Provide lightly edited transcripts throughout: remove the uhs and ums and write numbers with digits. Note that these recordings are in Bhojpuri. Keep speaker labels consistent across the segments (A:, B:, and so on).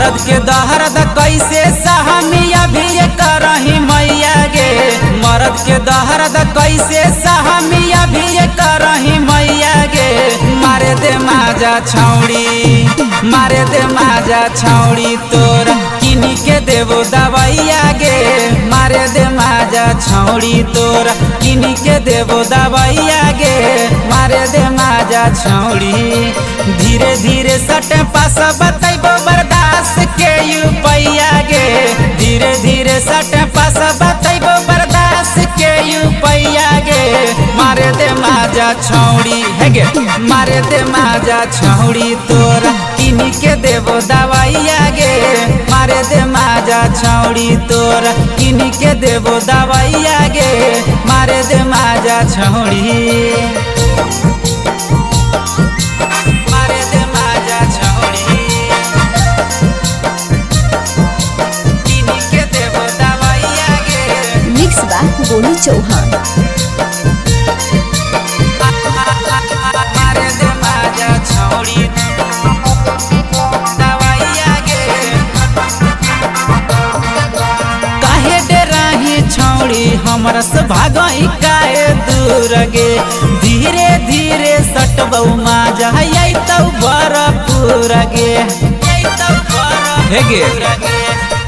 A: मर्द के दर्द कैसे सहमी अभी करही मैया गे। मर्द के दर्द कैसे सहमी अभी करही मैया गे। मारे दे माजा छौड़ी, मारे दे माजा छौड़ी तोरा किनी के देवो दवाइया गे। मारे दे माजा छौड़ी तोरा किनी के देवो दवाइया गे। मारे दे माजा छौड़ी धीरे धीरे सटे पास बतैबो बर्दाश्त के उपाया गे। धीरे धीरे सटे पास बतैबो बर्दाश्त के उपाया गे। मारे दे माजा छौड़ी है गे, मारे दे माजा छौड़ी तोरा किनी के देवो दवाइया गे। मारे दे माजा छौड़ी तोरा किनी के देवो दवाइया गे। मारे दे माजा छौड़ी, मारे दे माजा छौड़ी किनी के देवो दवाइया गे।
B: Mix by Golu Chauhan.
A: मारे दे माजा छौड़ी दवाइया गे। काहे डराही छौड़ी हमरा से भागई काहे दूर गे। धीरे धीरे सटबौ माजा अइतौ भरपूर गे। हे गे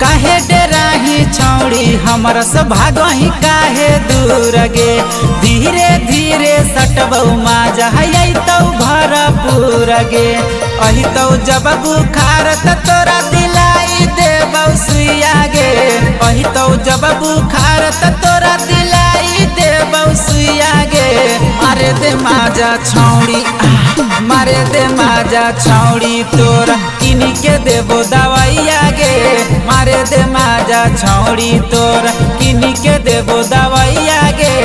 A: काहे डराही छौड़ी हमरा से भागही काहे दूर गे। धीरे धीरे सटबौ माजा अइतौ भरपूर गे। अहितौ जब बुखार त तोरा दिलाई देबौ सुइया गे। अहितौ जब बुखार त तोरा दिलाई देबौ सुइया गे। मारे दे माजा छौड़ी, मारे दे माजा छौड़ी तोरा किनी के देबो दवाइया गे। मारे दे माजा छौड़ी तोरा किनी के देबो दवाइया गे।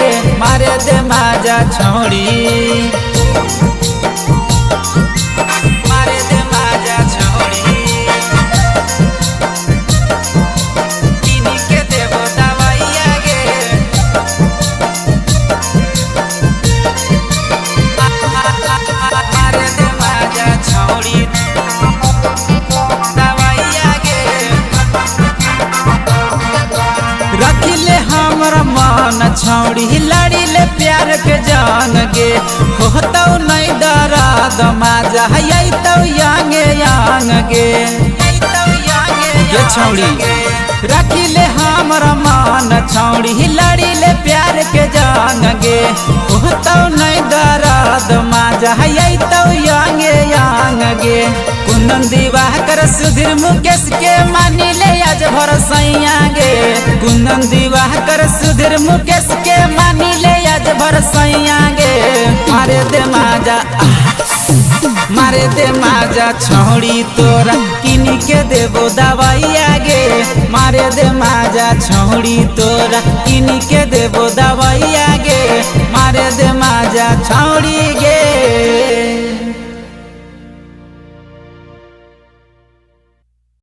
A: मारे दे माजा छौड़ी, मारे दे माजा छौड़ी किनी के देबो दवाइया गे। मारे दे माजा छौड़ी दवाइया गे। रखिले हमरा मन छौड़ी लड़िले प्यार के जान गे। होतौ नहीं दर्द माजा अइतौ यांगे यांग गे। ये छौड़ी रखिले हमरा मन छौड़ी लड़िले प्यार के जान गे। होतौ नहीं दर्द माजा अइतौ यांगे यांग गे। कुंदन दिवाकर सुधीर मुकेश के मानिले आज भर सैया गे। कुंदन दिवाकर सुधीर मुकेश के मानिले आज भर सैया गे। मारे दे माजा, मारे दे माजा छौड़ी तोरा किनी के देबो दवाइया गे। मारे दे माजा छौड़ी तोरा किनी के देबो दवाइया गे। मारे दे माजा छौड़ी गे।